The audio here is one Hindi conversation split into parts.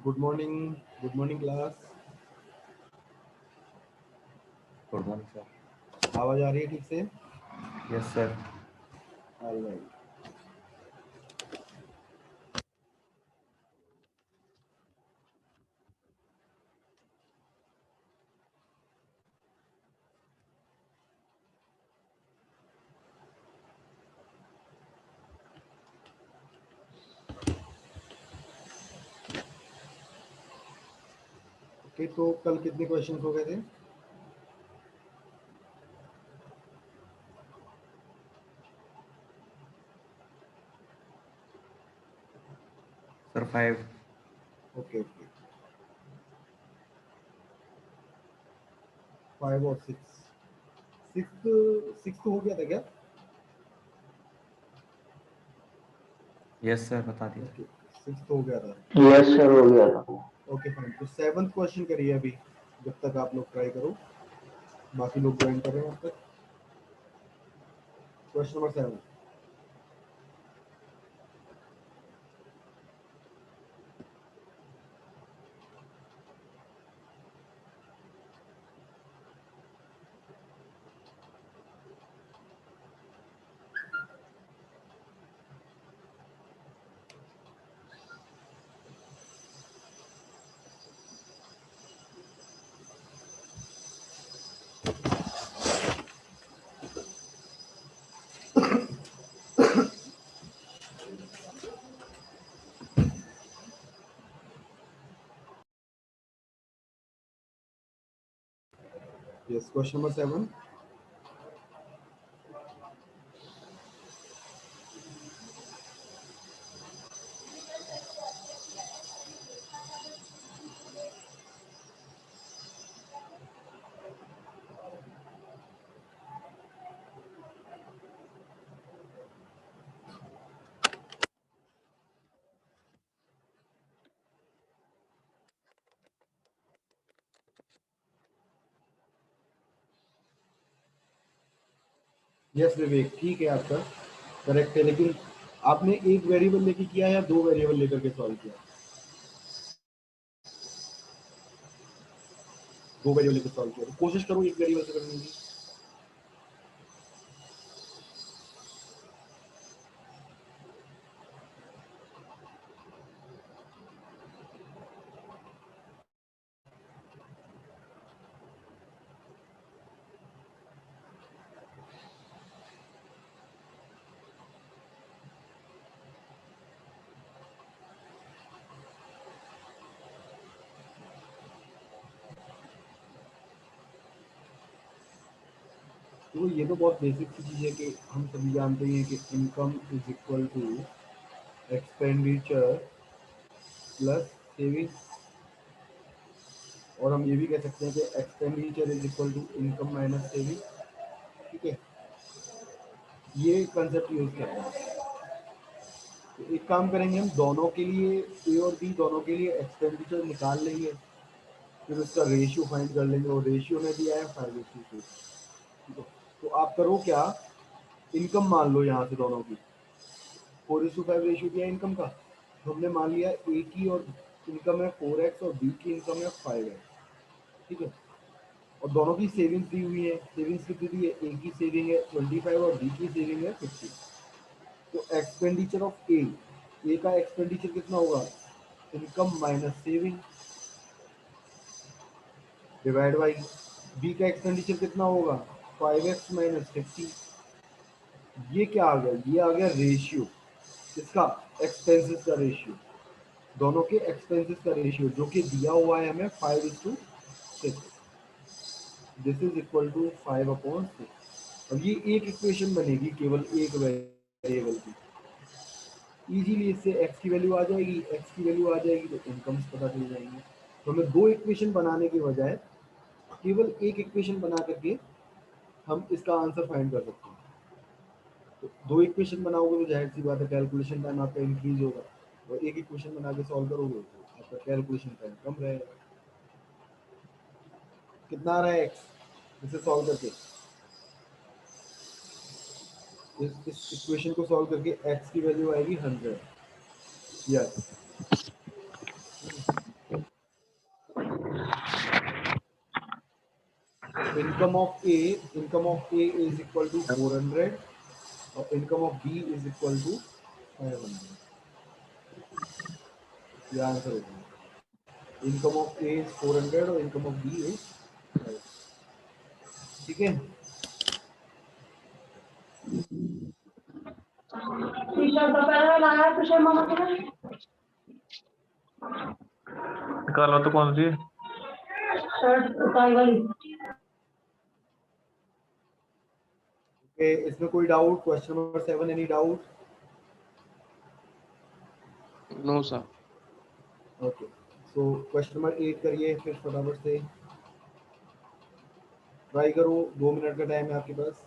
Good morning class. Good morning sir. आवाज आ रही है ठीक से? Yes sir. ऑलराइट। ओके, तो कल कितने क्वेश्चन हो गए थे? सर 5। ओके ओके, 5 और 6। सिक्स हो गया था क्या? यस सर, बता दीजिए। ओके, 6 हो गया था। यस सर, हो गया था। ओके फाइन, तो 7th क्वेश्चन करिए अभी, जब तक आप लोग ट्राई करो, बाकी लोग ज्वाइन कर रहे हैं अब तक। Question number 7। Yes, question number 7। Yes Vivek, ठीक है, आपका करेक्ट है, लेकिन आपने एक वेरिएबल लेके किया या 2 वेरिएबल लेकर के सॉल्व किया? 2 वेरिएबल लेकर सॉल्व किया, तो कोशिश करो एक वेरिएबल से करने की। तो ये तो बहुत बेसिक सी चीज़ है कि हम सभी जानते हैं कि income is equal to expenditure plus saving, और हम ये भी कह सकते हैं कि expenditure is equal to income minus saving. ठीक है, ये कंसेप्ट यूज करते हैं। तो एक काम करेंगे, हम दोनों के लिए, ए और बी दोनों के लिए एक्सपेंडिचर निकाल लेंगे, फिर उसका रेशियो फाइंड कर लेंगे, और रेशियो में दिया है 5:4। ठीक है, तो आप करो क्या, इनकम मान लो यहाँ से दोनों की, 4:5 रेशियो दिया इनकम का, तो हमने मान लिया ए की और इनकम है 4x और बी की इनकम है 5x। ठीक है, और दोनों की सेविंग्स दी हुई है। सेविंग्स कितनी दी है? ए की सेविंग है 25 और बी की सेविंग है 50। तो एक्सपेंडिचर ऑफ ए का एक्सपेंडिचर कितना होगा? Income minus saving divide by B का एक्सपेंडिचर कितना होगा? 5x minus 50। ये क्या आ गया? ये आ गया रेशियो, इसका एक्सपेंसेस का रेशियो, दोनों के एक्सपेंसेस का रेशियो, जो कि दिया हुआ है हमें 5:6। This is equal to 5/6। अब ये एक इक्वेशन बनेगी केवल एक वेरिएबल की। इजीली इससे x की वैल्यू आ जाएगी, x की वैल्यू आ जाएगी तो इनकम्स पता चल जाएंगे। तो हमें 2 इक्वेशन बनाने के बजाय केवल एक इक्वेशन बना करके हम इसका आंसर फाइंड कर सकते हैं। तो 2 इक्वेशन बनाओगे तो जाहिर सी बात है कैलकुलेशन टाइम आपका इंक्रीज होगा, और एक इक्वेशन बना के सॉल्व करोगे तो आपका कैलकुलेशन टाइम कम रहेगा। कितना आ रहा है x इसे सॉल्व करके? इस इक्वेशन को सॉल्व करके x की वैल्यू आएगी 100। Yes, income of A is equal to 400 और income of B is equal to 500। ये आंसर होगा। इनकम ऑफ ए इज 400 और इनकम ऑफ बी इज 500। ठीक है। टी-शर्ट दोपहर में लाया तुषार मामा के लिए निकालो तो कौन सी शर्ट उताई वाली। ओके, इसमें कोई doubt? Question number 7 any doubt? No sir. Okay, so question number 8 करिए फिर फटाफट से ट्राई करो। 2 मिनट का टाइम है आपके पास।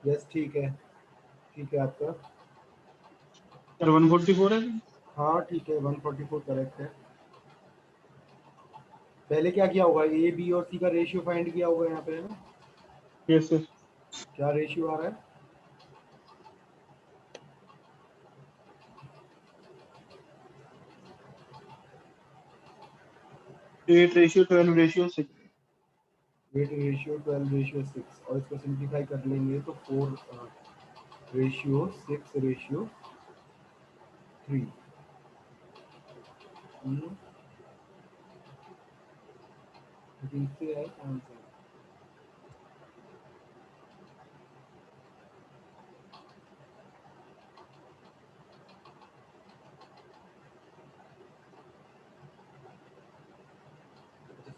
यस, ठीक है, ठीक है आपका। सर 144 है। हाँ ठीक है, 144 करेक्ट है। पहले क्या किया होगा? ए बी और सी का रेशियो फाइंड किया होगा यहाँ पे, है ना? Yes sir. क्या रेशियो आ रहा है? 8:12:6। 8:12:6 और इसको सिंप्लीफाई कर लेंगे तो 4:6:3। ठीक है आंसर।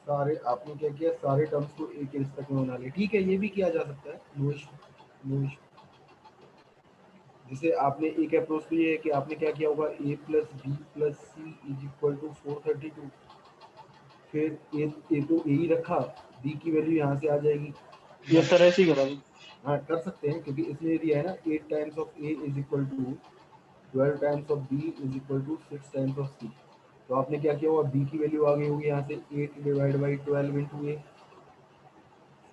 सारे आपने क्या किया? सारे टर्म्स को एक ही रिश्ते में बना लिया। ठीक है, ये भी किया जा सकता है, नो इशू, नो इशू। जैसे आपने एक अप्रोच तो ये है कि आपने क्या किया होगा? a plus B plus C is equal to 432। फिर ए तो ए ही रखा, बी की वैल्यू यहाँ से आ जाएगी। यस सर, ऐसे ही करा। हाँ कर सकते हैं, क्योंकि इसमें दिया है ना 8 times of A is equal to 12 times of B is equal to 6 times of c. तो आपने क्या किया होगा? बी की वैल्यू आ गई होगी यहाँ से 8 divide by 12 into A.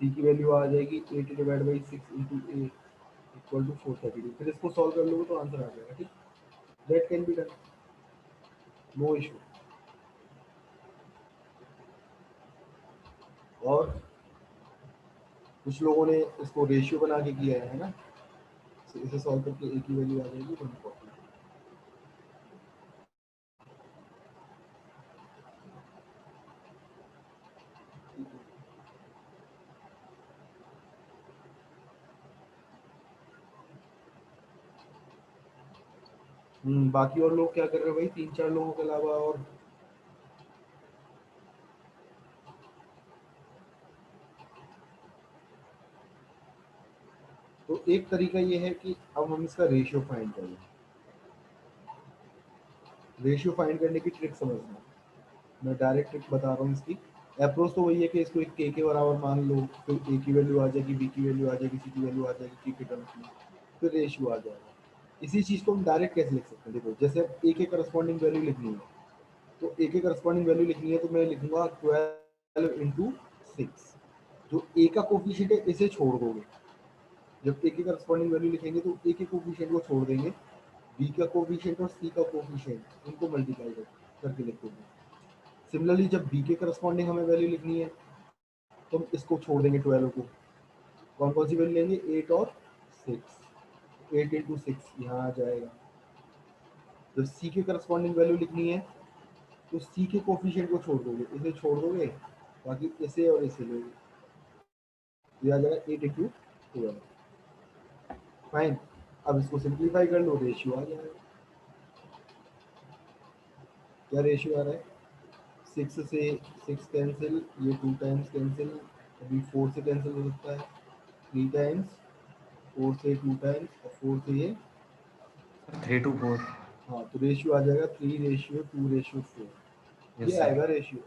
C की वैल्यू आ जाएगी 8 divide by 6 into A equal to 432। फिर इसको सॉल्व कर लोगे तो आंसर आ जाएगा। ठीक, that can be done, no issue. और कुछ लोगों ने इसको रेशियो बना के किया है ना? तो इसे सॉल्व करके एक ही वैल्यू आ जाएगी 140। बाकी और लोग क्या कर रहे हैं भाई? 3-4 लोगों के अलावा और? तो एक तरीका ये है कि अब हम इसका रेशियो फाइंड करें। रेशियो फाइंड करने की ट्रिक समझना, मैं डायरेक्ट ट्रिक बता रहा हूँ इसकी। अप्रोच तो वही है कि इसको एक के बराबर मान लो, फिर ए की वैल्यू आ जाएगी, बी की वैल्यू आ जाएगी, सी की वैल्यू आ जाएगी, टी के टर्म्स में, फिर रेशियो आ जाएगा। इसी चीज़ को हम डायरेक्ट कैसे लिख सकते हैं, देखो जैसे ए के करस्पॉन्डिंग वैल्यू लिखनी है, तो ए के करस्पॉन्डिंग वैल्यू लिखनी है तो मैं लिखूंगा 12 इंटू 6। जो ए का कोफिशिएंट है इसे छोड़ दोगे, जब ए के करस्पॉन्डिंग वैल्यू लिखेंगे तो ए के कोफिशिएंट को छोड़ देंगे, बी का कोफिशिएंट और सी का कोफिशिएंट इनको मल्टीप्लाई करके लिखोगे। सिमिलरली जब बी के करस्पॉन्डिंग हमें वैल्यू लिखनी है तो हम इसको छोड़ देंगे 12 को, कौन कौन सी वैल्यू लेंगे, 8 और 6, 8 इंटू 6 यहाँ आ जाएगा। जब सी के करस्पॉन्डिंग वैल्यू लिखनी है तो सी के कोफिशिएंट को छोड़ दोगे, इसे छोड़ दोगे, बाकी इसे और इसे लोगे, ये आ जाएगा 8 इंटू 12। फाइन, अब इसको सिंप्लीफाई कर लो, रेशियो आ जाएगा। क्या रेशियो आ रहा है, 6 से 6 कैंसिल, ये 2 टाइम्स कैंसिल, अभी 4 से कैंसिल हो सकता है, 3 टाइम्स, 4 से 2 टाइम्स और 4 से ये, 3 to 4। हाँ तो रेशियो आ जाएगा 3:2:4, यस ये सर। आएगा रेशियो।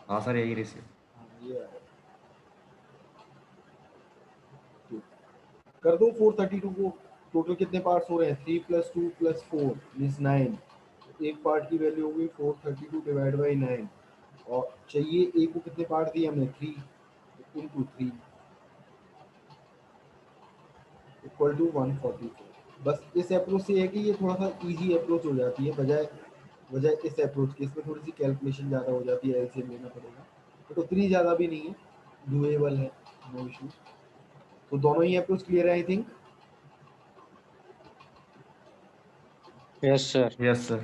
हाँ सर, यही रेशियो। हाँ ये आएगा, ठीक। कर दो 432 को, टोटल कितने पार्ट्स हो रहे हैं, 3 + 2 + 4 मीन्स 9, एक पार्ट की वैल्यू होगी 432 डिवाइड बाई 9, और चाहिए ए को कितने पार्ट दिए हमने, 3 इंटू 3 इक्वल टू 144। बस इस अप्रोच से है कि ये थोड़ा सा इजी अप्रोच हो जाती है, बजाय बजाय इस अप्रोच के, इसमें थोड़ी सी कैलकुलेशन ज़्यादा हो जाती है, एलसीएम लेना पड़ेगा, बट उतनी ज़्यादा भी नहीं है, डूएबल है, नो इशू। तो दोनों ही अप्रोच क्लियर है I think. Yes sir. Yes sir.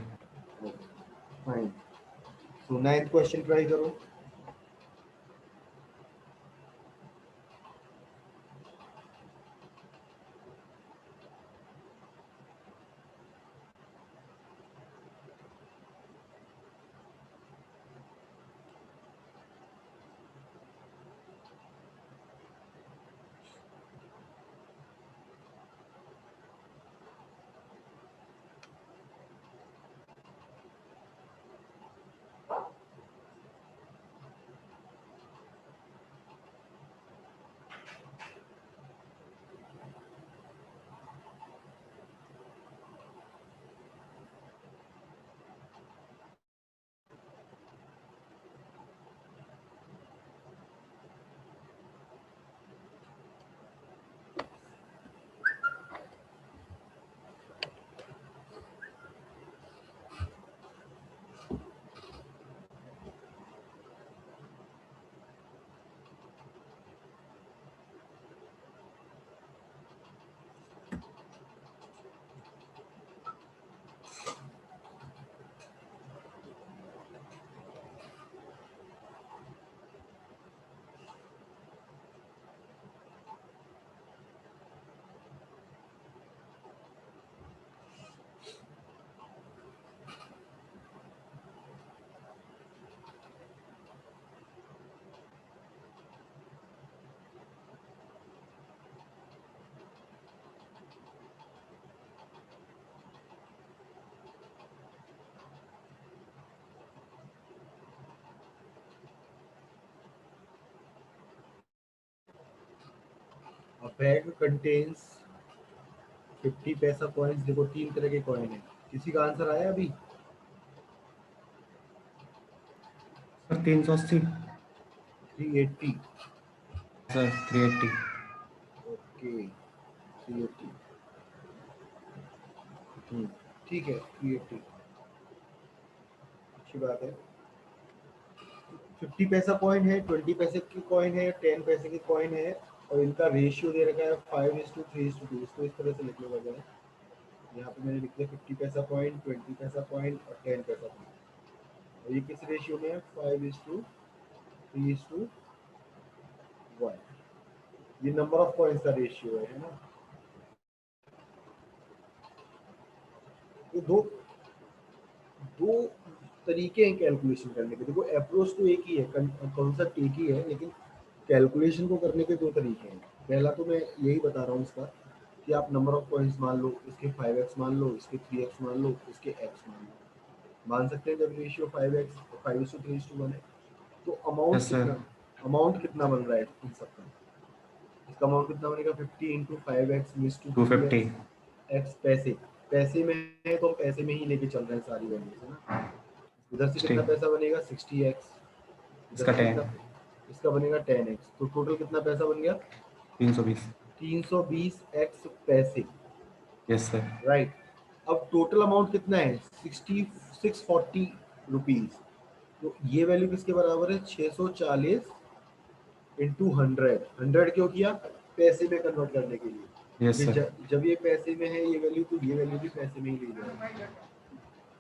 Fine, so 9th question try करो। A bag contains 50 पैसा कॉइन्स, देखो 3 तरह के कॉइन है, किसी का आंसर आया अभी, सर 380। 380, सर 380। ओके 380, ठीक है 380, अच्छी बात है। 50 पैसा कॉइन है, 20 पैसे की कॉइन है, 10 पैसे की कॉइन है, और इनका रेशियो दे रखा है 5:3:2, इसको इस तरह से लिख लो बजाय, यहाँ पे मैंने लिख दिया 50 पैसा कॉइन, 20 पैसा कॉइन और 10 पैसा कॉइन, और ये किस रेशियो में है, 5:3:1, ये नंबर ऑफ कॉइन्स का रेशियो है ना। तो दो दो तरीके हैं कैलकुलेशन करने के, देखो अप्रोच तो एक ही है, कॉन्सेप्ट एक ही है, लेकिन कैलकुलेशन को करने के दो तरीके हैं। पहला तो मैं यही बता रहा हूँ इसका, कि आप नंबर ऑफ कॉइन्स मान लो, इसके 5x मान लो, इसके 3x मान लो, इसके x मान लो, मान सकते हैं जब रेशियो 5:3:1 है तो अमाउंट Yes, sir. कितना बन रहा है इन सबका? इसका अमाउंट कितना बनेगा? 50 × 5x मीन्स 250. x पैसे में है तो हम पैसे में ही लेके चल रहे हैं सारी वैल्यूज, है ना। इधर से कितना 60. पैसा बनेगा? 60x। इसका 10. इसका बनेगा 10x। तो टोटल कितना पैसा बन गया? 320. 320x पैसे, Yes, sir. राइट। अब टोटल अमाउंट कितना है? 640 रुपीज। तो ये वैल्यू किसके बराबर है? 640 इंटू 100 क्यों किया? पैसे में कन्वर्ट करने के लिए। Yes, कि sir. जब ये पैसे में है ये वैल्यू, तो ये वैल्यू भी पैसे में ही ली जाएगी।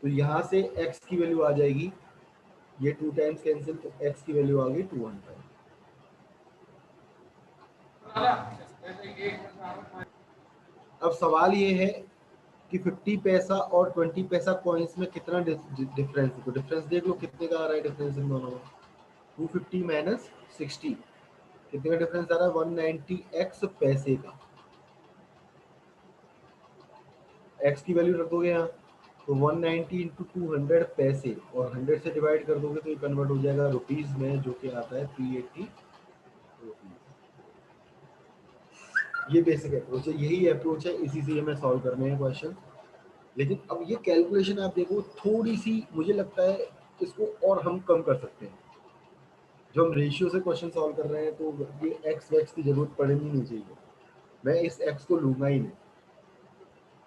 तो यहाँ से x की वैल्यू आ जाएगी, ये 2 टाइम्स कैंसिल, तो x की वैल्यू आ गई 200। अब सवाल ये है कि 50 पैसा और 20 पैसा कॉइन्स में कितना डिफरेंस है। तो डिफरेंस देख लो कितने का आ रहा है डिफरेंस इन दोनों में। 250 माइनस 60 कितने का डिफरेंस आ रहा है? 190x पैसे का। x की वैल्यू रख दोगे यहाँ, तो 190 इंटू 200 पैसे, और 100 से डिवाइड कर दोगे तो ये कन्वर्ट हो जाएगा रुपीज में, जो कि आता है 380 रुपीज। ये बेसिक अप्रोच है, यही अप्रोच है, इसी से हमें सॉल्व करने हैं क्वेश्चन। लेकिन अब ये कैलकुलेशन आप देखो, थोड़ी सी मुझे लगता है इसको और हम कम कर सकते हैं। जो हम रेशियो से क्वेश्चन सॉल्व कर रहे हैं तो ये एक्स वैक्स की जरूरत पड़नी नहीं चाहिए, मैं इस एक्स को लूंगा ही नहीं।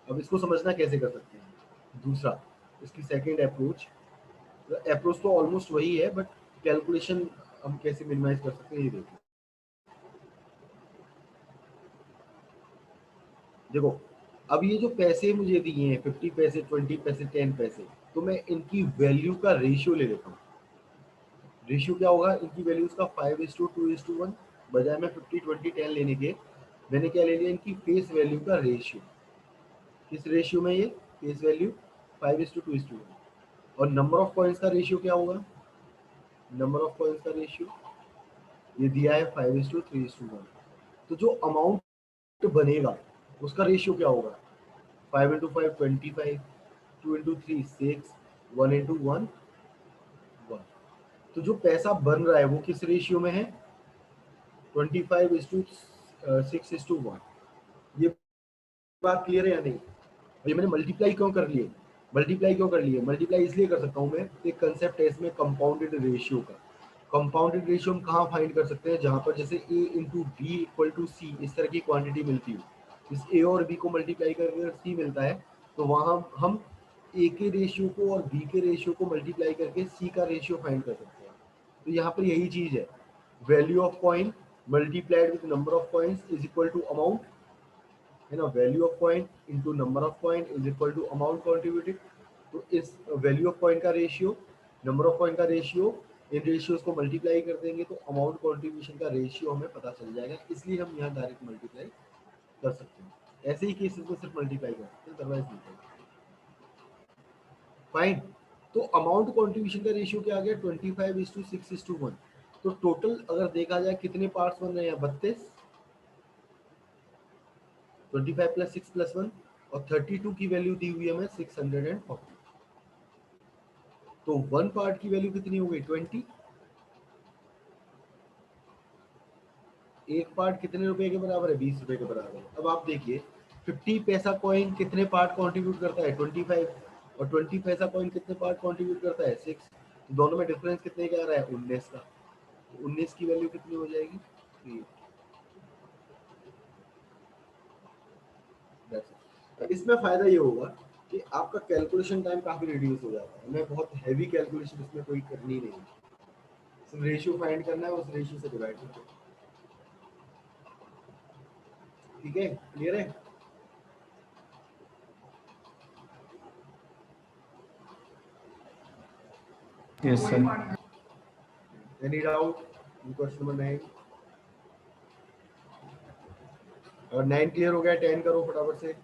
अब इसको समझना कैसे कर सकते हैं? दूसरा, इसकी सेकंड अप्रोच तो ऑलमोस्ट वही है, बट कैलकुलेशन हम कैसे मिनिमाइज कर सकते हैं ये देखो। देखो अब ये जो पैसे मुझे दिए हैं 50 पैसे, 20 पैसे, 10 पैसे, तो मैं इनकी वैल्यू का रेशियो ले लेता हूँ। रेशियो क्या होगा इनकी वैल्यूज का? 5:2:1। बजाय मैं 50, 20, 10 लेने के, मैंने क्या ले लिया? इनकी फेस वैल्यू का रेशियो। किस रेशियो में? ये फेस वैल्यू 5:2:1। और नंबर ऑफ कॉइन्स का रेशियो क्या होगा? नंबर ऑफ कॉइन्स का रेशियो ये दिया है 5:3:1। तो जो अमाउंट बनेगा उसका रेशियो क्या होगा? 5 × 5 25, 2 × 3 6, 1 × 1 1। तो जो पैसा बन रहा है वो किस रेशियो में है? 25:6:1। ये बात क्लियर है या नहीं? ये मैंने मल्टीप्लाई क्यों कर लिए? मल्टीप्लाई इसलिए कर सकता हूँ मैं, एक कंसेप्ट है इसमें कंपाउंडेड रेशियो का। कंपाउंडेड रेशियो हम कहाँ फाइंड कर सकते हैं? जहाँ पर जैसे a into b equal to c, इस तरह की क्वांटिटी मिलती है, इस a और b को मल्टीप्लाई करके अगर c मिलता है, तो वहाँ हम a के रेशियो को और b के रेशियो को मल्टीप्लाई करके c का रेशियो फाइंड कर सकते हैं। तो यहाँ पर यही चीज है, value of coin multiplied with number of coins is equal to amount, है ना। Value of coin into number of coin is equal to amount contributed. तो इस वैल्यू ऑफ कॉइन का रेशियो, नंबर ऑफ कॉइन का रेशियो, इन रेशियोज को मल्टीप्लाई कर देंगे तो अमाउंट कॉन्ट्रीब्यूशन का रेशियो हमें पता चल जाएगा। इसलिए हम यहाँ डायरेक्ट मल्टीप्लाई कर सकते हैं। ऐसे ही केसेस में सिर्फ मल्टीप्लाई कर सकते हैं, अदरवाइज नहीं। फाइन। तो अमाउंट कॉन्ट्रीब्यूशन का रेशियो क्या आ गया? 25:6:1। तो टोटल अगर देखा जाए कितने पार्ट्स बन रहे हैं? 32। 25 + 6 + 1, और 32 की वैल्यू दी हुई है हमें 640। तो 1 पार्ट की वैल्यू कितनी हो गई? 20। एक पार्ट कितने रुपए के बराबर है? 20 रुपए के बराबर है। अब आप देखिए 50 पैसा कॉइन कितने पार्ट कंट्रीब्यूट करता है? 25। और 20 पैसा कॉइन कितने पार्ट कंट्रीब्यूट करता है? 6। तो दोनों में डिफरेंस कितने का आ रहा है? 19 का। तो 19 की वैल्यू कितनी हो जाएगी? 3। तो इसमें फायदा ये होगा कि आपका कैलकुलेशन टाइम काफी रिड्यूस हो जाता है। हमें बहुत हैवी कैलकुलेशन इसमें कोई करनी नहीं है, सिर्फ रेशियो फाइंड करना है, उस रेशियो से डिवाइड करना है। ठीक है, क्लियर है? Yes, sir. Any doubt in question number 9? और 9 क्लियर हो गया, 10 करो फटाफट से।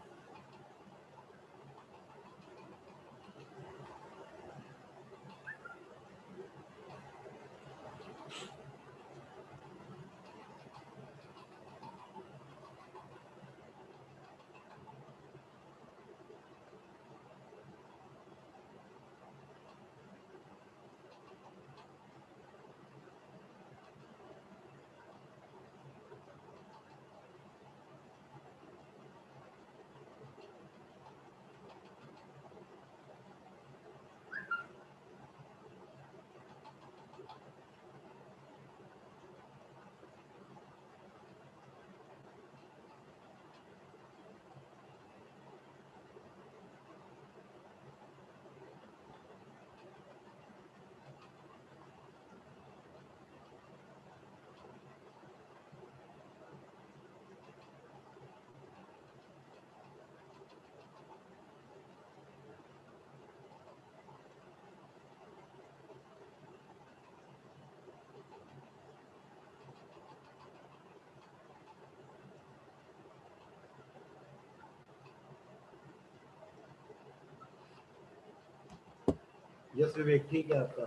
यस विवेक, ठीक है आपका।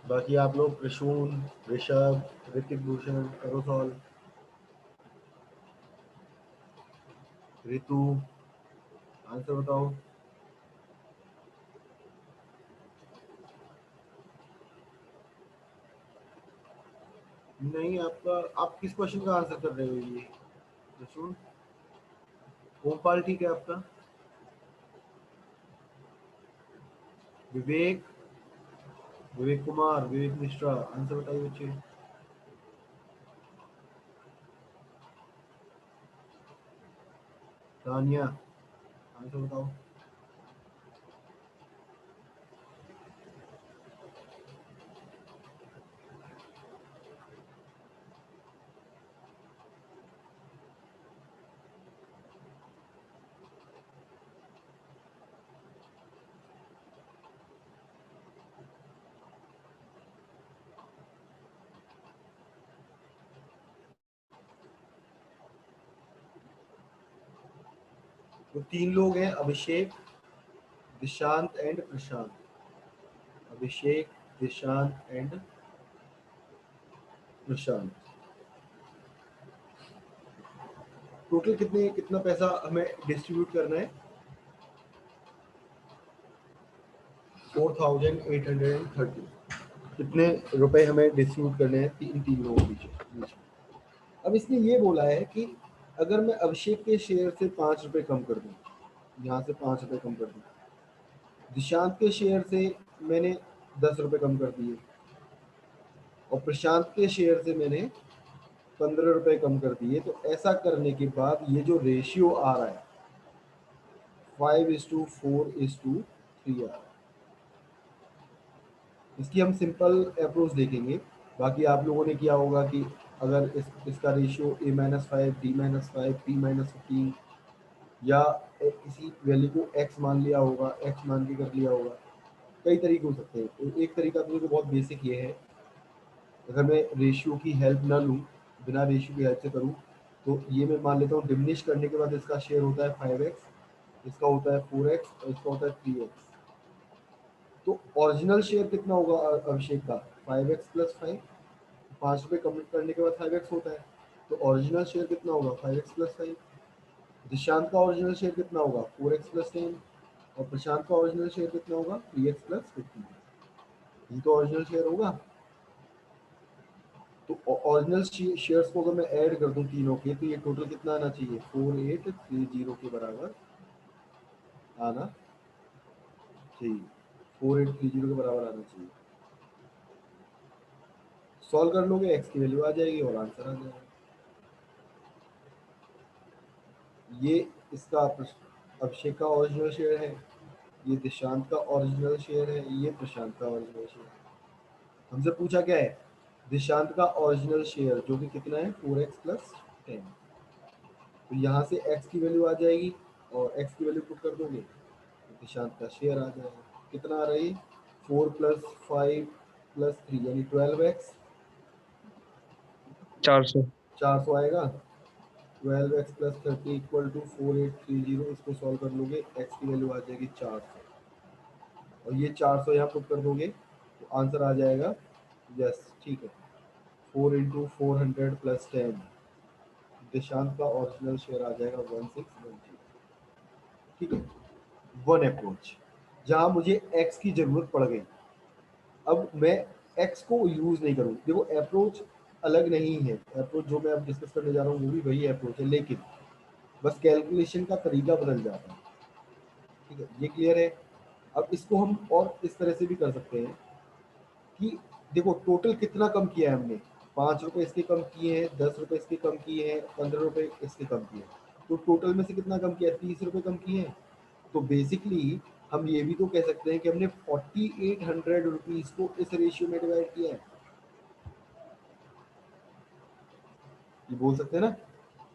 बाकी आप लोग प्रसून, ऋषभ, ऋतिक भूषण, करो सॉल्व। ऋतु, आंसर बताओ। नहीं, आपका, आप किस क्वेश्चन का आंसर कर रहे हो ये प्रसून? ओमपाल ठीक है आपका। विवेक, विवेक कुमार, विवेक मिश्रा, आंसर बताइए बच्चे। तानिया, आंसर बताओ। तो 3 लोग हैं, Abhishek, Dishant and Prashant. Abhishek, Dishant and Prashant. Total कितना पैसा हमें डिस्ट्रीब्यूट करना है? 4830। कितने रुपए हमें डिस्ट्रीब्यूट करने हैं इन 3 लोगों के बीच? अब इसने ये बोला है कि अगर मैं अभिषेक के शेयर से 5 रुपए कम कर दूं, यहाँ से 5 रुपए कम कर दूं, दिशांत के शेयर से मैंने 10 रुपए कम कर दिए, और प्रशांत के शेयर से मैंने 15 रुपए कम कर दिए, तो ऐसा करने के बाद ये जो रेशियो आ रहा है 5:4:3 आ रहा है। इसकी हम सिंपल अप्रोच देखेंगे। बाकी आप लोगों ने किया होगा कि अगर इसका रेशियो A-5, D-5, P-15 या किसी वैल्यू को x मान लिया होगा, x मान के कर लिया होगा। कई तरीके हो सकते हैं। तो एक तरीका तो बहुत बेसिक ये है, अगर मैं रेशियो की हेल्प ना लूँ, बिना रेशियो की हेल्प से करूँ, तो ये मैं मान लेता हूँ डिमिनिश करने के बाद इसका शेयर होता है 5x, इसका होता है 4x और इसका होता है 3x। तो ओरिजिनल शेयर कितना होगा अभिषेक का? 5x + 5। 5 रुपये कम करने के बाद 5x होता है, तो ओरिजिनल शेयर कितना होगा? 5x + 5। दिशांत का ओरिजिनल शेयर कितना होगा? 4x + 10। और प्रशांत का ओरिजिनल शेयर कितना होगा? 3x + 15। ये तो ओरिजिनल शेयर होगा। तो ओरिजिनल शेयर्स को अगर मैं ऐड कर दूं तीनों के, तो ये टोटल कितना आना चाहिए? 4830 के बराबर आना चाहिए। 4830 के बराबर आना चाहिए। सॉल्व कर लोगे, एक्स की वैल्यू आ जाएगी और आंसर आ जाएगा। ये इसका अभिषेक का ओरिजिनल शेयर है, ये दिशांत का ओरिजिनल शेयर है, ये प्रशांत का ओरिजिनल शेयर है। हमसे पूछा क्या है? दिशांत का ओरिजिनल शेयर, जो कि कितना है? 4x + 10। तो यहाँ से x की वैल्यू आ जाएगी और x की वैल्यू पुट कर दोगे तो दिशांत का शेयर आ जाएगा। कितना आ रहा है? 4 + 5 + 3 यानी 12x। 400। 400 आएगा। 12x + 30 = 4830। इसको सॉल्व कर लोगे, x की वैल्यू आ जाएगी 400 और ये 400 यहाँ पुट कर दोगे तो आंसर आ जाएगा। यस, ठीक है। 4 × 400 + 10, दिशांत का ओरिजिनल शेयर आ जाएगा 1610। ठीक है, वन अप्रोच जहां मुझे x की जरूरत पड़ गई। अब मैं x को यूज नहीं करूँ। देखो, अप्रोच अलग नहीं है, अप्रोच जो मैं अब डिस्कस करने जा रहा हूँ वो भी वही अप्रोच है, लेकिन बस कैलकुलेशन का तरीका बदल जाता है। ठीक है, ये क्लियर है। अब इसको हम और इस तरह से भी कर सकते हैं कि देखो टोटल कितना कम किया है हमने। 5 रुपए इसके कम किए हैं, 10 रुपए इसके कम किए हैं, 15 रुपए इसके कम किए हैं। तो टोटल में से कितना कम किया है? 30 रुपए कम किए हैं। तो बेसिकली हम ये भी तो कह सकते हैं कि हमने 4800 रुपीज को इस रेशियो में डिवाइड किया है। ये बोल सकते हैं ना,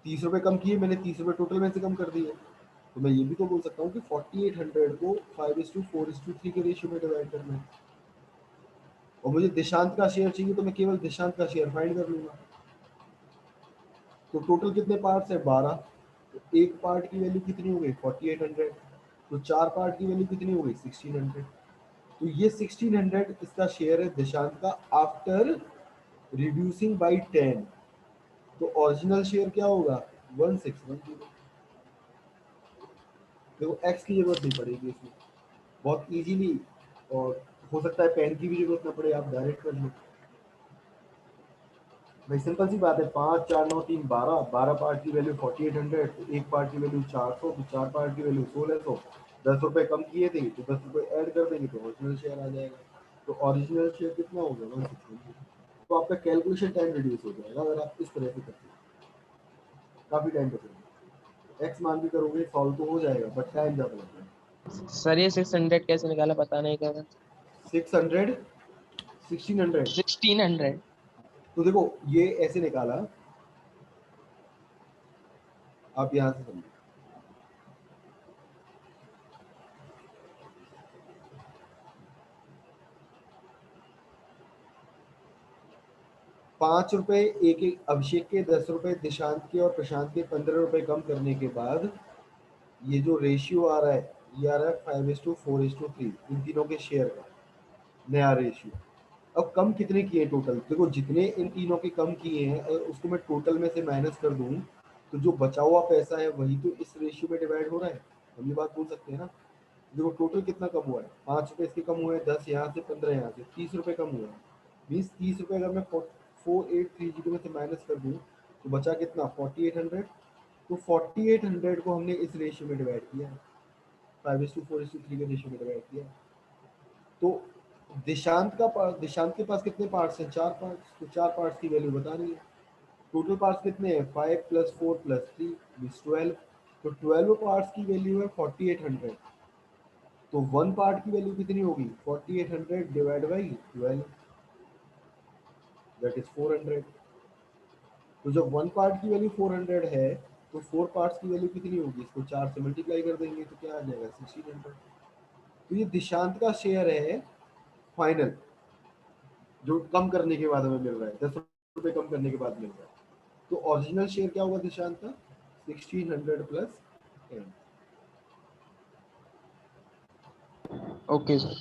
30 रुपए कम किए मैंने, 30 रुपए टोटल में से कम कर दिए। तो मैं ये भी तो बोल सकता हूँ कि 4800 को 5:4:3 के रेशियो में डिवाइड करना है। और मुझे दिशांत का शेयर चाहिए तो मैं केवल दिशांत का शेयर फाइंड कर लूंगा। तो टोटल कितने पार्ट्स है? 12। तो एक पार्ट की वैल्यू कितनी हो गई 4800, तो चार पार्ट की वैल्यू कितनी हो गई 1600। तो ये 1600 इसका शेयर है दिशांत का आफ्टर रिड्यूसिंग बाय 10। तो ओरिजिनल शेयर क्या होगा 1610। देखो एक्स की जरूरत नहीं पड़ेगी इसमें, बहुत इजीली, और हो सकता है पेन की भी जरूरत ना पड़े, आप डायरेक्ट कर लो भाई। सिंपल सी बात है, 5 4 9 3 12, 12 पार्ट की वैल्यू 4800, तो एक पार्ट की वैल्यू 400, तो चार पार्ट की वैल्यू 1600। 10 रुपए कम किए थे तो 10 रुपए ऐड कर देंगे तो ओरिजिनल शेयर आ जाएगा। तो ओरिजिनल शेयर कितना हो गया 160। तो आपका कैलकुलेशन टाइम रिड्यूस हो जाएगा अगर आप इस तरह से करते हैं, काफ़ी टाइम बचेगा। एक्स मान भी करोगे सॉल्व तो हो जाएगा बट टाइम ज़्यादा लगेगा। सर ये 600 कैसे निकाला पता नहीं क्या। 600 1600। 1600। तो देखो ये ऐसे निकाला, आप यहाँ से समझो। 5 रुपए एक एक अभिषेक के, 10 रुपए दिशांत के और प्रशांत के 15 रुपए कम करने के बाद ये जो रेशियो आ रहा है ये आ रहा है 5:4:3, इन तीनों के शेयर का नया रेशियो। अब कम कितने किए टोटल, देखो जितने इन तीनों के कम किए हैं अगर उसको मैं टोटल में से माइनस कर दूं तो जो बचा हुआ पैसा है वही तो इस रेशियो में डिवाइड हो रहा है। हम ये बात बोल सकते हैं ना। देखो टोटल कितना कम हुआ है, 5 रुपए इसके कम हुए हैं, 10 यहाँ से, 15 यहाँ से, 30 रुपए कम हुआ है। 30 रुपए अगर मैं 4830 में से माइनस कर दूं तो बचा कितना 4800। तो 4800 को हमने इस रेशियो में डिवाइड किया है, 5:4:3 के रेशियो में डिवाइड किया है। तो दिशांत के पास कितने पार्ट्स हैं 4 पार्ट्स, तो 4 पार्ट्स की वैल्यू बता रही है। टोटल पार्ट्स कितने हैं 5 + 4 + 3 12। तो 12 पार्ट्स की वैल्यू है 4800। तो वन पार्ट की वैल्यू कितनी होगी 4800 डिवाइड बाई 12, दैट इज 400। तो जब वन पार्ट की वैल्यू 400 है तो 4 पार्ट्स की वैल्यू कितनी होगी, इसको 4 से मल्टीप्लाई कर देंगे तो क्या आ जाएगा 1600। तो ये दिशांत का शेयर है फाइनल, जो कम करने के बाद हमें मिल रहा है, 10 रुपए कम करने के बाद मिल रहा है। तो ओरिजिनल शेयर क्या होगा दिशांत का 1600 + 10। Okay sir.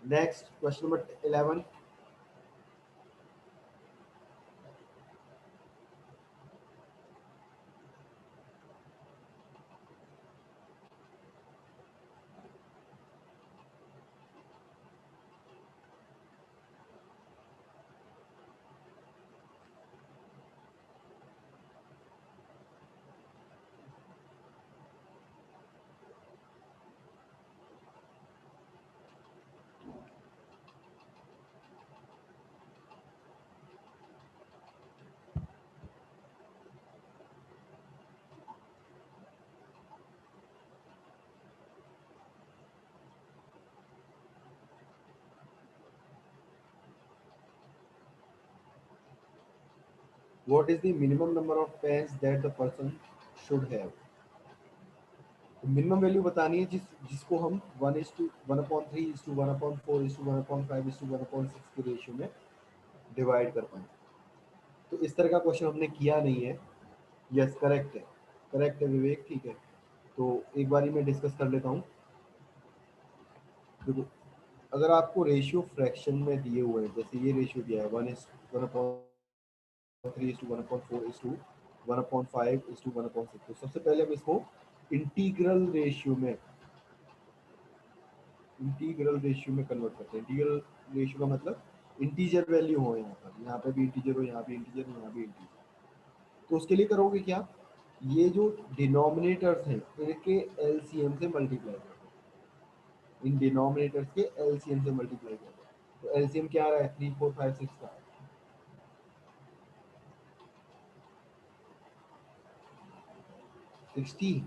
Next question number 11। What is the minimum number of pens that the person should have? तो मिनिमम वैल्यू बतानी है जिसको हम 1:3:1/4:1/5:1/6 के रेशियो में डिवाइड कर पाए। तो इस तरह का क्वेश्चन हमने किया नहीं है। यस करेक्ट है, करेक्ट है विवेक, ठीक है। तो एक बारी मैं डिस्कस कर लेता हूँ। देखो अगर आपको रेशियो फ्रैक्शन में दिए हुए हैं, जैसे ये रेशियो दिया है 1:3:1/4:1/5:1/6, तो सबसे पहले हम इसको इंटीग्रल रेशियो में कन्वर्ट करते हैं। इंटीग्रल रेशियो का मतलब इंटीजर वैल्यू हो, यहाँ पे भी इंटीजर हो, यहाँ भी इंटीजर हो, यहाँ भी इंटीजर। तो उसके लिए करोगे क्या, ये जो डिनोमिनेटर्स हैं इनके एलसीएम से मल्टीप्लाई करो, इन डिनोमिनेटर्स के एलसीएम से मल्टीप्लाई करो। तो एलसीएम क्या आ रहा है 3 4 5 6 का 60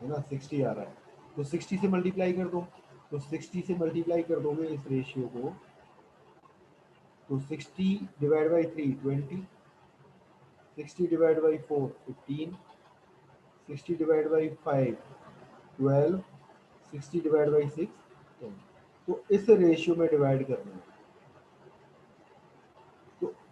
है ना, 60 आ रहा है। तो 60 से मल्टीप्लाई कर दो, तो 60 से मल्टीप्लाई कर दोगे इस रेशियो को, तो 60 divide by 3 20, 60 divide by 4 15, 60 divide by 5 12, 60 divide by 6 10। तो इस रेशियो में डिवाइड करना है।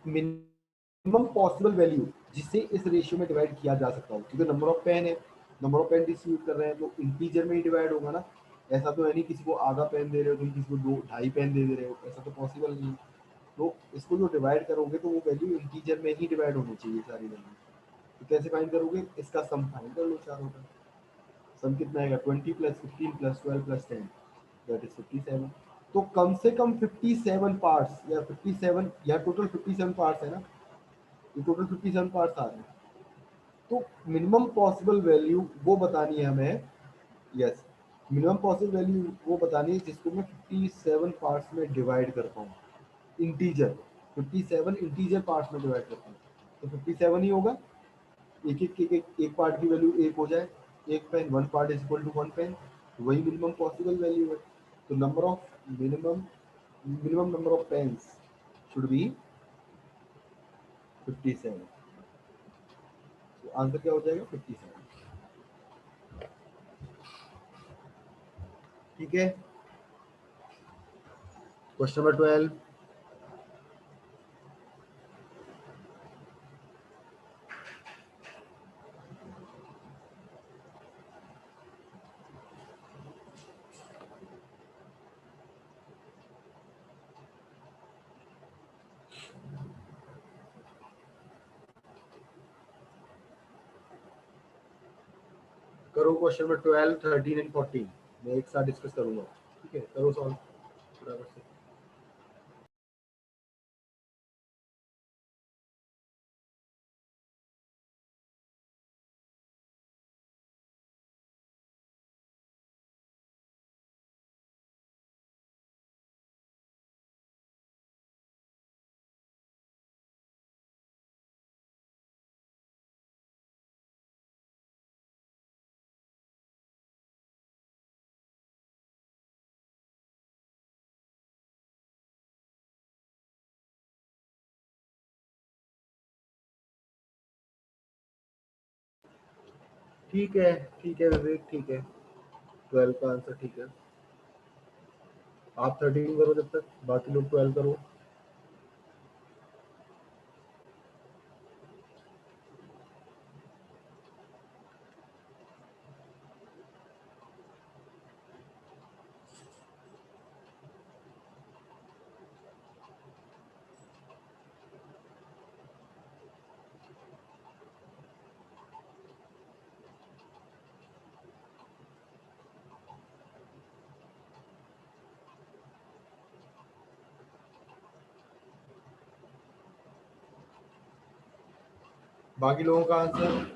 मिनिमम पॉसिबल वैल्यू जिसे इस रेशियो में डिवाइड किया जा सकता हो, क्योंकि नंबर ऑफ पेन है, नंबर ऑफ पेन डिस्ट्रीब्यूट कर रहे हैं तो इंटीजर में ही डिवाइड होगा ना। ऐसा तो है नहीं किसी को आधा पेन दे रहे हो, तुम किसी को 2-2.5 पेन दे रहे हो, ऐसा तो पॉसिबल नहीं है। तो इसको जो डिवाइड करोगे तो वो वैल्यू इंटीजर में ही डिवाइड होनी चाहिए सारी वैल्यू। तो कैसे फाइंड करोगे, इसका सम फाइंड कर लो चारों का। सम कितना आएगा, 20 + 15 + 12 + 10 दैट इज 57। तो कम से कम 57 पार्ट्स या 57 या टोटल 57 पार्ट्स है ना, ये टोटल 57 पार्ट्स आ रहे हैं। तो मिनिमम पॉसिबल वैल्यू वो बतानी है हमें, यस मिनिमम पॉसिबल वैल्यू वो बतानी है जिसको मैं 57 पार्ट्स में डिवाइड कर पाऊँ। इंटीजर 57 इंटीजर पार्ट्स में डिवाइड करता हूँ तो 57 ही होगा। एक पार्ट की वैल्यू एक हो जाए, एक pen, 1 part is equal to 1 pen, वही मिनिमम पॉसिबल वैल्यू है। तो minimum number of pens should be 57। तो आंसर क्या हो जाएगा, 57। ठीक है, क्वेश्चन नंबर 12। करो क्वेश्चन नंबर 12, 13 एंड 14 मैं एक साथ डिस्कस करूंगा। ठीक है, करो सॉल्व फटाफट से। ठीक है, ठीक है विवेक, ठीक है, 12 का आंसर ठीक है। आप 13 करो जब तक, बाकी लोग 12 करो। बाकी लोगों का आंसर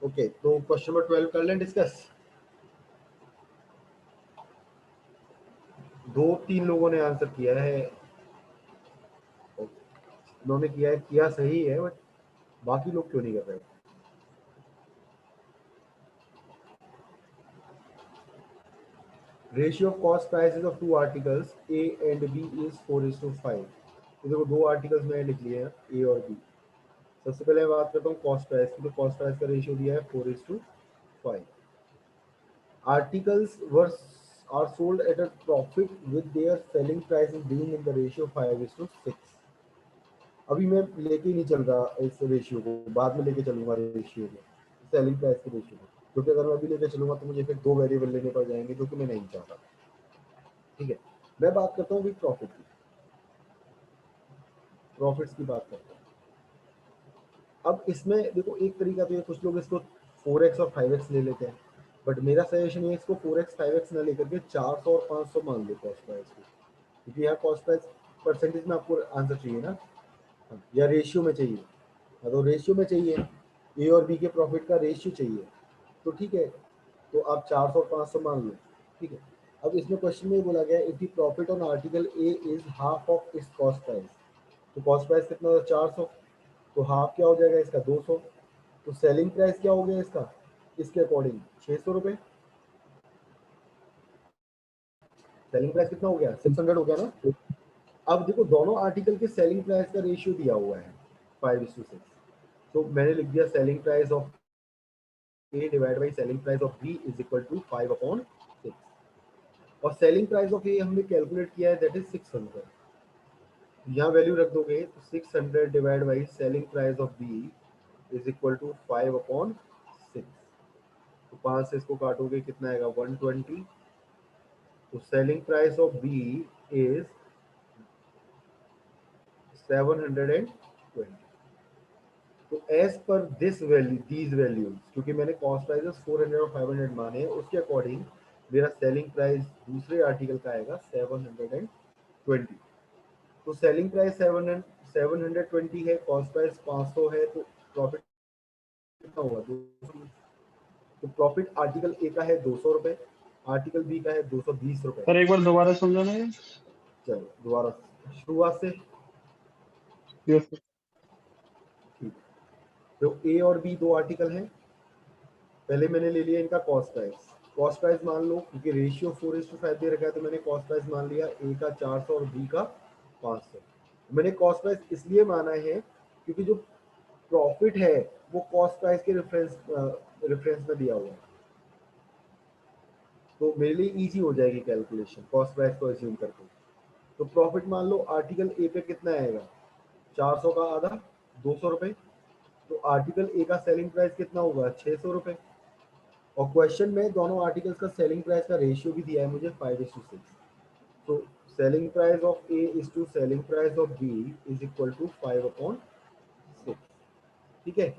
ओके। तो क्वेश्चन नंबर 12 कर लें डिस्कस। 2-3 लोगों ने आंसर किया है, उन्होंने किया सही है, बट बाकी लोग क्यों नहीं कर रहे? Ratio of cost prices of 2 articles A and B is 4:5। तो देखो 2 आर्टिकल्स मैंने लिख लिए हैं, ए और बी। सबसे पहले मैं बात करता हूँ कॉस्ट प्राइस की। तो कॉस्ट प्राइस का रेशियो दिया है 4:5। Articles are sold at a profit with their selling prices being in the ratio 5:6। अभी मैं लेके नहीं चल रहा इस रेशियो को, बाद में लेके चलूंगा रेशियो को, सेलिंग प्राइस के रेशियो को, क्योंकि अगर मैं अभी लेके चलूंगा तो मुझे फिर 2 वेरिएबल लेने पड़ जाएंगे, जो कि मैं नहीं चाहता। ठीक है, मैं बात करता हूँ प्रॉफिट की, प्रॉफिट्स की बात करता हूँ। अब इसमें देखो एक तरीका तो ये, कुछ लोग इसको 4x और 5x ले लेते हैं, बट मेरा सजेशन ये इसको 4x 5x ना लेकर के 400 और 500 मान लो कॉस्ट प्राइस को, क्योंकि यहाँ कॉस्ट प्राइस परसेंटेज में आपको आंसर चाहिए ना, या रेशियो में चाहिए। तो रेशियो में चाहिए, ए और बी के प्रॉफिट का रेशियो चाहिए, तो ठीक है, तो आप 400 और 500 मान लो। ठीक है, अब इसमें क्वेश्चन में बोला गया if the profit on article a is half of इस कॉस्ट प्राइस। तो कॉस्ट प्राइस कितना था? 400, तो हाफ क्या हो जाएगा इसका? 200। तो सेलिंग प्राइस क्या हो गया इसका इसके अकॉर्डिंग? 600 रुपए। सेलिंग प्राइस कितना हो गया? 600 हो गया ना। अब देखो दोनों आर्टिकल के सेलिंग प्राइस का रेशियो दिया हुआ है 5:6। तो मैंने लिख दिया selling price of A divide by selling price of B is equal to 5/6। और सेलिंग प्राइस ऑफ ए हमने कैलकुलेट किया है, दैट इज 600। यहाँ वैल्यू रख दोगे तो 600 divide by selling price of B is equal to 5/6। तो 5 से इसको काटोगे कितना आएगा? 120। तो selling price of B is 720। तो as per this value, these values, क्योंकि मैंने कॉस्ट प्राइसेस 400 और 500 माने हैं, उसके अकॉर्डिंग मेरा सेलिंग प्राइस दूसरे आर्टिकल का आएगा 720। तो सेलिंग प्राइस 720 है, कॉस्ट प्राइस 500 है, तो प्रॉफिट कितना होगा? 220। तो प्रॉफिट आर्टिकल ए का है 200 रुपए, आर्टिकल बी का है 220 रुपए। सर एक बार दोबारा समझाना है। चलो दोबारा शुरुआत से। Yes sir. ठीक, तो ए और बी 2 आर्टिकल हैं। पहले मैंने ले लिया इनका कॉस्ट प्राइस। कॉस्ट प्राइस मान लो, क्योंकि रेशियो 4:5 दे रखा है, तो मैंने कॉस्ट प्राइस मान लिया ए का 400 और बी का 500। मैंने कॉस्ट प्राइस इसलिए माना है क्योंकि जो प्रॉफिट है वो कॉस्ट प्राइस के रेफरेंस में दिया हुआ है, तो मेरे लिए इजी हो जाएगी कैलकुलेशन कॉस्ट प्राइस को अज्यूम करके। तो प्रॉफिट मान लो आर्टिकल ए पे कितना आएगा? 400 का आधा 200 रुपए। तो आर्टिकल ए का सेलिंग प्राइस कितना होगा? 600 रुपए। और क्वेश्चन में दोनों आर्टिकल्स का सेलिंग प्राइस का रेशियो भी दिया है मुझे 5:6। तो selling price of A is to selling price of B is equal to 5/6। ठीक है,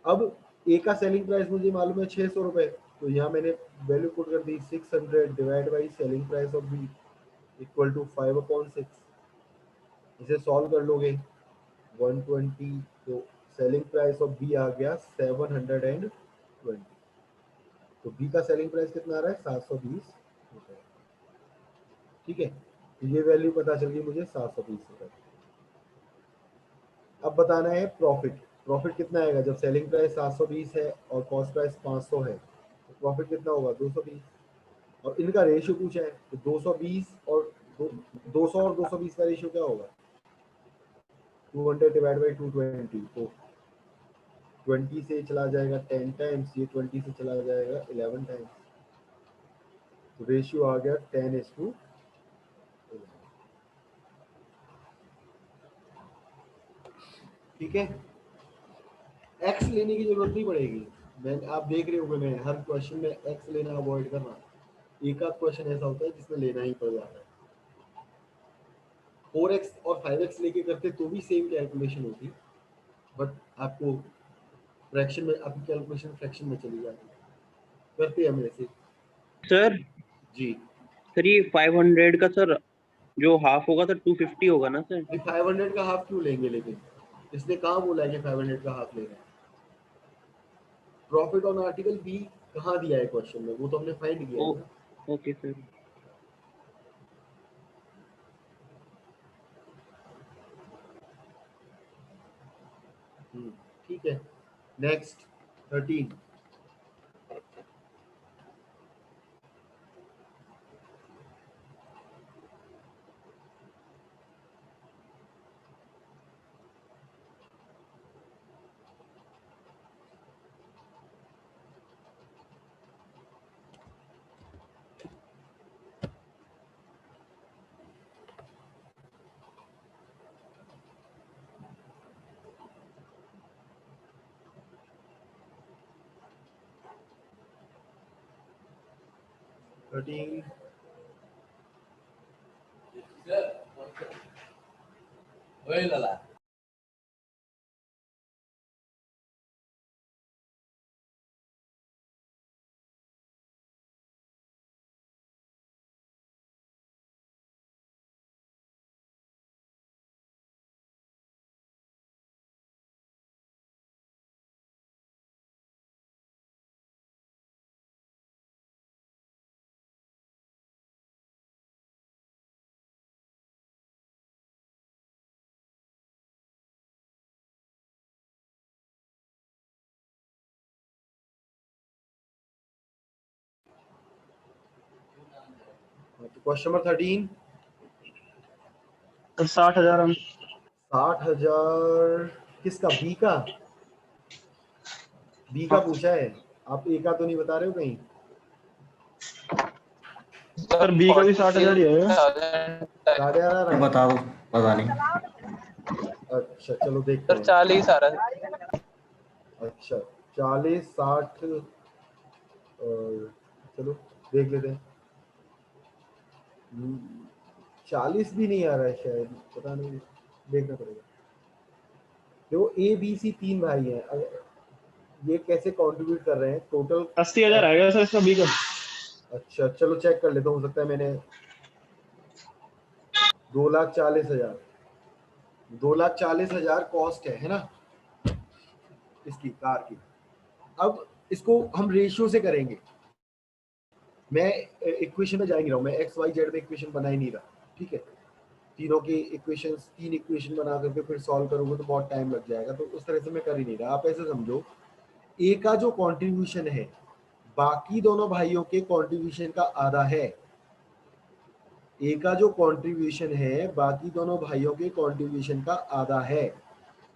अब ए का सेलिंग प्राइस मुझे मालूम है 600 रुपए, तो यहाँ मैंने वैल्यू पुट कर दी 600 divide by selling price of B equal to 5/6। इसे सॉल्व कर लोगे 120, तो सेलिंग प्राइस ऑफ बी आ गया 720। तो बी का सेलिंग प्राइस कितना आ रहा है? 720 रुपए। ठीक है, तो ये वैल्यू पता चल गई मुझे 720 रुपए। अब बताना है प्रॉफिट। प्रॉफिट कितना आएगा जब सेलिंग प्राइस 720 है और कॉस्ट प्राइस 500 है? तो प्रॉफिट कितना होगा? 220। और इनका रेशियो पूछा है, तो 220 और 200 और 220 का रेशियो क्या होगा? 200 डिवाइड बाई 220। तो 20 से चला जाएगा 10 टाइम्स, ये 20 से चला जाएगा 11 टाइम्स। तो रेशियो आ गया 10:11। ठीक है, एक्स लेने की जरूरत नहीं पड़ेगी। मैं, आप देख रहे होंगे मैं हर क्वेश्चन में एक्स लेना अवॉइड कर रहा हूँ। एक आध क्वेश्चन ऐसा होता है जिसमें लेना ही पड़ जाता है। 4x और 5x लेके करते तो भी सेम कैलकुलेशन होती, बट आपको फ्रैक्शन में, आपकी कैलकुलेशन फ्रैक्शन में चली जाती है। करते हम ऐसे। सर जी सर ये 500 का सर जो हाफ होगा सर 250 होगा ना सर? 500 का हाफ क्यों लेंगे? लेकिन इसने कहाँ बोला है कि 500 का हाफ लेना है? प्रॉफिट ऑन आर्टिकल बी कहाँ दिया है क्वेश्चन में? वो तो हमने फाइंड किया है ना। Okay sir. ठीक है, नेक्स्ट 13। तो क्वेश्चन नंबर 13, तो 60,000 हम 60,000 किसका? बी का? बी का पूछा है, आप ए का तो नहीं बता रहे हो कहीं? सर बी का भी 60,000 ही है। 11,500 आ रहा है? बताओ, पता नहीं। अच्छा चलो देखते सर हैं। 40 आ रहा है। अच्छा 40, 60 और चलो देख लेते हैं। 40 भी नहीं आ रहा है शायद, पता नहीं, देखना पड़ेगा। देखो ए बी सी 3 भाई हैं, ये कैसे कंट्रीब्यूट कर रहे हैं टोटल? 80,000 आएगा सर इसका बी का। अच्छा चलो चेक कर लेता हूँ, हो सकता है मैंने 2,40,000, 2,40,000 कॉस्ट है ना इसकी कार की। अब इसको हम रेशियो से करेंगे, मैं इक्वेशन में जा नहीं रहा हूँ, मैं एक्स वाई जेड में इक्वेशन बना ही नहीं रहा, ठीक है। तीनों की इक्वेशंस, 3 इक्वेशन बना करके फिर सॉल्व करोगे तो बहुत टाइम लग जाएगा, तो उस तरह से मैं कर ही नहीं रहा। आप ऐसे समझो, ए का जो कंट्रीब्यूशन है बाकी दोनों भाइयों के कंट्रीब्यूशन का आधा है। ए का जो कंट्रीब्यूशन है बाकी दोनों भाइयों के कंट्रीब्यूशन का आधा है।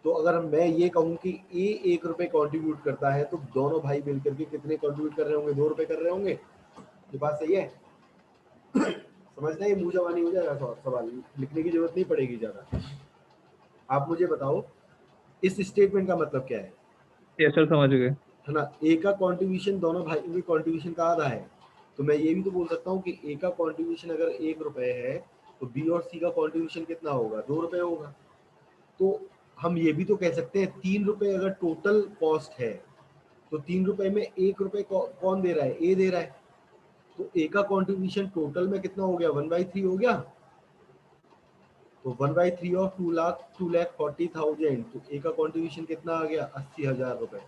तो अगर मैं ये कहूँ कि ए 1 रुपए कंट्रीब्यूट करता है तो दोनों भाई मिलकर के कितने कंट्रीब्यूट कर रहे होंगे? 2 रुपए कर रहे होंगे। ये बात सही है? समझना, ये मुंह जवानी हो जाएगा, सवाल लिखने की जरूरत नहीं पड़ेगी ज्यादा। आप मुझे बताओ इस स्टेटमेंट का मतलब क्या है? यस सर, समझ गए। है ना, ए का कंट्रीब्यूशन दोनों भाइयों के कंट्रीब्यूशन का आधा है। तो मैं ये भी तो बोल सकता हूँ कि ए का कंट्रीब्यूशन अगर 1 रुपए है तो बी और सी का कंट्रीब्यूशन कितना होगा? 2 रुपए होगा। तो हम ये भी तो कह सकते हैं 3 रुपए अगर टोटल कॉस्ट है तो 3 रुपए में 1 रुपए कौन दे रहा है? ए दे रहा है। तो ए का कंट्रीब्यूशन टोटल में कितना हो गया? 1/3 हो गया। तो 1/3 ऑफ 2,40,000, तो ए का कंट्रीब्यूशन कितना आ गया? 80,000 रुपए।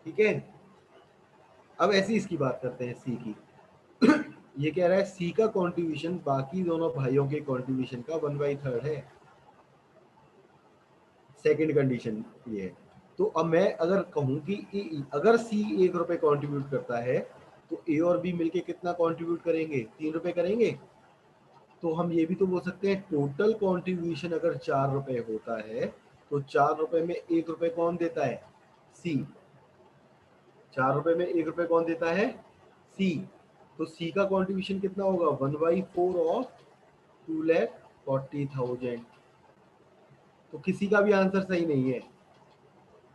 ठीक है, अब ऐसी इसकी बात करते हैं सी की। ये कह रहा है सी का कंट्रीब्यूशन बाकी दोनों भाइयों के कंट्रीब्यूशन का 1/3 है। सेकंड कंडीशन ये है। तो अब मैं अगर कहूं कि अगर सी 1 रुपए कंट्रीब्यूट करता है तो ए और बी मिलके कितना कंट्रीब्यूट करेंगे? 3 रुपए करेंगे। तो हम ये भी तो बोल सकते हैं टोटल कंट्रीब्यूशन अगर 4 रुपए होता है तो 4 रुपए में 1 रुपए कौन देता है? सी। 4 रुपए में 1 रुपए कौन देता है? सी। तो सी का कंट्रीब्यूशन कितना होगा? 1/4 ऑफ 2,40,000। तो किसी का भी आंसर सही नहीं है।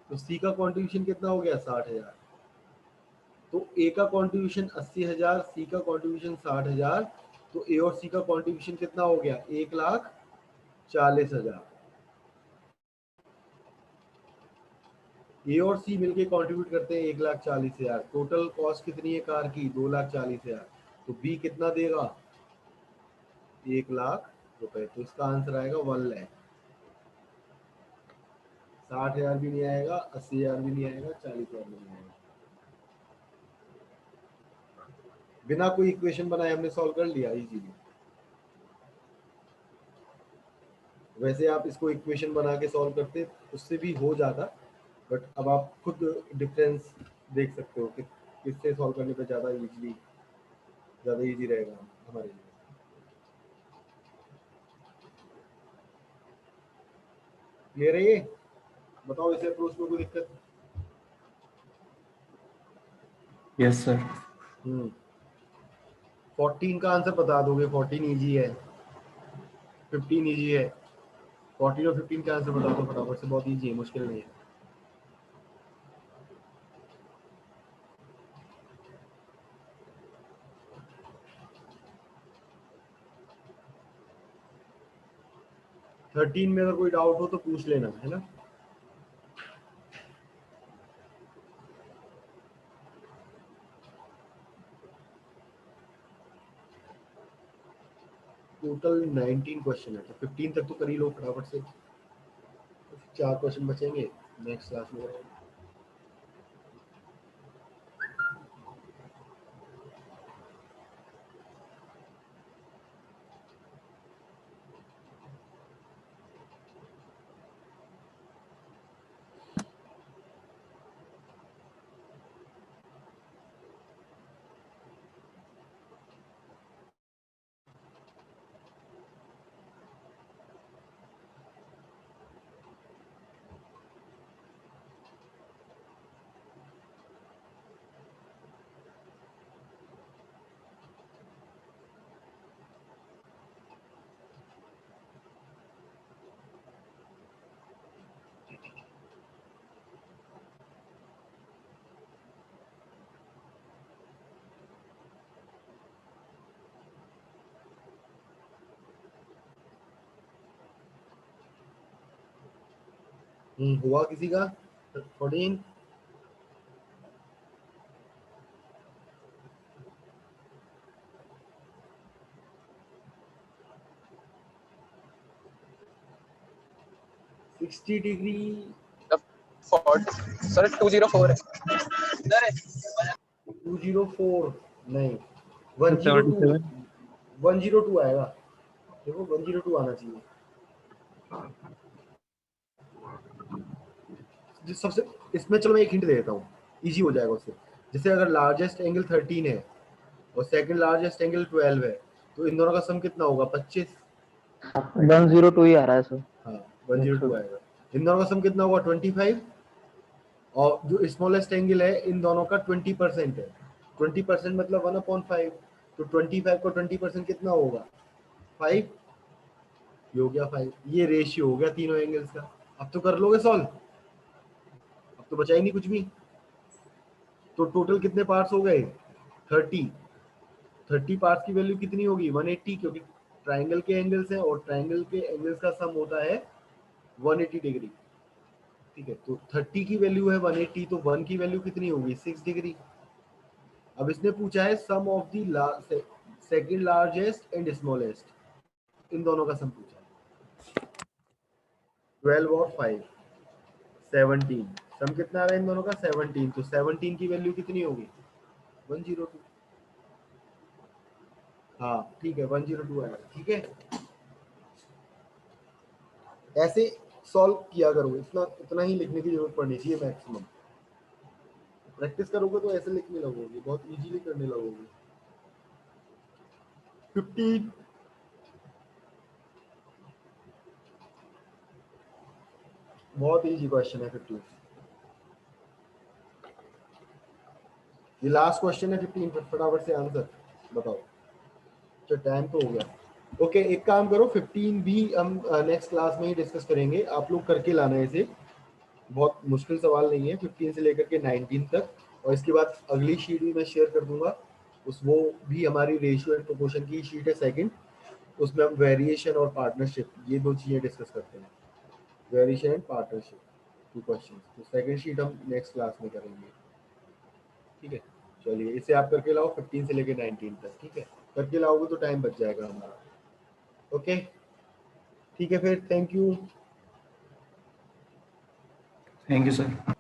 तो सी का कंट्रीब्यूशन कितना हो गया? 60,000। तो ए का कंट्रीब्यूशन 80,000, सी का कंट्रीब्यूशन 60,000, तो ए और सी का कंट्रीब्यूशन कितना हो गया? 1,40,000। ए और सी मिलके कंट्रीब्यूट करते हैं 1,40,000। टोटल कॉस्ट कितनी है कार की? 2,40,000। तो बी कितना देगा? 1,00,000 रुपए। तो इसका आंसर आएगा 1 लाख। 60,000 भी नहीं आएगा, 80,000 भी नहीं आएगा, 40,000 भी नहीं आएगा। बिना कोई इक्वेशन बनाए हमने सॉल्व कर लिया इजीली। वैसे आप इसको इक्वेशन बना के सॉल्व करते उससे भी हो जाता, बट अब आप खुद डिफरेंस देख सकते हो कि किससे सॉल्व करने पे ज़्यादा इजी रहेगा हमारे लिए। क्लियर है ये? बताओ इसे अप्रोच में कोई दिक्कत? Yes sir. 14 का आंसर बता दोगे? 14 इजी है, 15 इजी है। 14 और 15 का आंसर बता दो फटाफट से, बहुत इजी है, मुश्किल नहीं है। थर्टीन में अगर कोई डाउट हो तो पूछ लेना, है ना। टोटल 19 क्वेश्चन है, तो 15 तक तो कर ही लो फटाफट से। 4 क्वेश्चन बचेंगे, नेक्स्ट क्लास में करेंगे। हुआ किसी का 14? सिक्सटी डिग्री सर 204 है। 204 नहीं, 102 102 आएगा। देखो 102 आना चाहिए। जिस सबसे इसमें, चलो मैं एक हिंट दे देता हूँ, इजी हो जाएगा उससे। जैसे अगर लार्जेस्ट एंगल 13 है और सेकंड लार्जेस्ट एंगल 12 है, तो इन दोनों का सम कितना होगा? 25। 102 ही आ रहा है सर। हाँ 102 आएगा। इन दोनों का सम कितना होगा? 25। और जो स्मॉलेस्ट एंगल है इन दोनों का 20% है। 20% मतलब 1/5। तो 25 को 20% कितना होगा? 5। ये हो गया 5। ये रेशियो हो गया तीनों एंगल्स का। अब तो कर लोगे सॉल्व, अब तो बचा ही नहीं कुछ भी। तो टोटल कितने पार्ट्स हो गए? 30। 30 पार्ट्स की वैल्यू कितनी होगी? 180, क्योंकि ट्राइंगल के एंगल्स हैं और ट्राइंगल के एंगल्स का सम होता है 180 डिग्री। ठीक है, तो 30 की वैल्यू है 180, तो 1 की वैल्यू कितनी होगी? 6 डिग्री। अब इसने पूछा है sum of the second largest and smallest, इन दोनों का सम पूछा है। 12 और 5 17। सम कितना आ रहा है इन दोनों का? 17। तो 17 की वैल्यू कितनी होगी? 102। हाँ ठीक है, 102 आएगा। ठीक है, ऐसे सॉल्व किया करो, इतना इतना ही लिखने की जरूरत पड़नी चाहिए मैक्सिमम। प्रैक्टिस करोगे तो ऐसे लिखने लगोगे, बहुत इजीली करने लगोगे। 15 बहुत इजी क्वेश्चन है। 15 ये लास्ट क्वेश्चन है। 15 फटाफट से आंसर बताओ। तो टाइम तो हो गया। ओके, एक काम करो, 15 भी हम नेक्स्ट क्लास में ही डिस्कस करेंगे। आप लोग करके लाना है इसे, बहुत मुश्किल सवाल नहीं है। 15 से लेकर के 19 तक। और इसके बाद अगली शीट भी मैं शेयर कर दूंगा, वो भी हमारी रेशियो एंड प्रोपोर्शन की शीट है सेकंड। उसमें हम वेरिएशन और पार्टनरशिप, ये दो चीज़ें डिस्कस करते हैं। Variation and partnership 2 question. तो सेकंड शीट हम नेक्स्ट क्लास में करेंगे। ठीक है, चलिए इसे आप करके लाओ 15 से लेकर 19 तक। ठीक है, करके लाओगे तो टाइम बच जाएगा हमारा। ओके ठीक है, फिर thank you. Thank you sir.